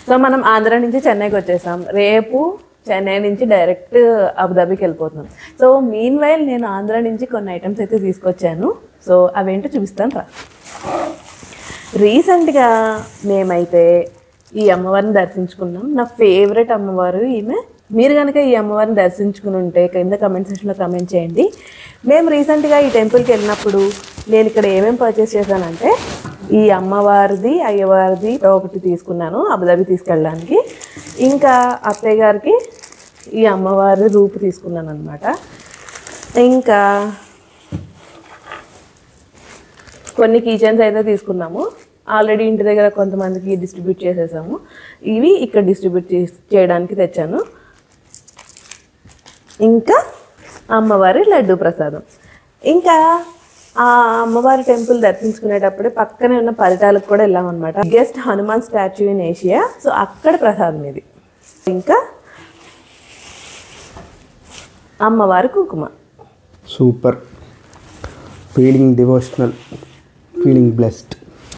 So మనం ఆంధ్ర నుంచి చెన్నైకి వచ్చేసాం. రేపు చెన్నై నుంచి డైరెక్ట్ అబుదాబికి వెళ్ళిపోతున్నాం. సో మీన్ వైల్ నేను ఆంధ్ర నుంచి కొన్ని ఐటమ్స్ అయితే తీసుకొచ్చాను. సో అవేంటో చూపిస్తాను రా. రీసెంట్గా మేమైతే ఈ అమ్మవారిని దర్శించుకున్నాం. నా ఫేవరెట్ అమ్మవారు ఈమె. మీరు కనుక ఈ అమ్మవారిని దర్శించుకుని ఉంటే కింద కమెంట్ సెక్షన్లో కమెంట్ చేయండి. మేము రీసెంట్గా ఈ టెంపుల్కి వెళ్ళినప్పుడు నేను ఇక్కడ ఏమేమి పర్చేస్ చేశానంటే ఈ అమ్మవారిది అయ్యవారిది ఒకటి తీసుకున్నాను అబుదాబి తీసుకెళ్ళడానికి. ఇంకా అత్తయ్య గారికి ఈ అమ్మవారి రూపు తీసుకున్నాను అనమాట. ఇంకా కొన్ని కీచెన్స్ అయితే తీసుకున్నాము. ఆల్రెడీ ఇంటి దగ్గర కొంతమందికి డిస్ట్రిబ్యూట్ చేసేసాము. ఇవి ఇక్కడ డిస్ట్రిబ్యూట్ చేయడానికి తెచ్చాను. ఇంకా అమ్మవారి లడ్డు ప్రసాదం. ఇంకా ఆ అమ్మవారి టెంపుల్ దర్శించుకునేటప్పుడే పక్కనే ఉన్న పరిటాలకు కూడా వెళ్ళామన్నమాట. Biggest Hanuman statue in Asia. So అక్కడ ప్రసాదం ఇది. ఇంకా అమ్మవారి కుంకుమ. Super, feeling devotional, feeling blessed.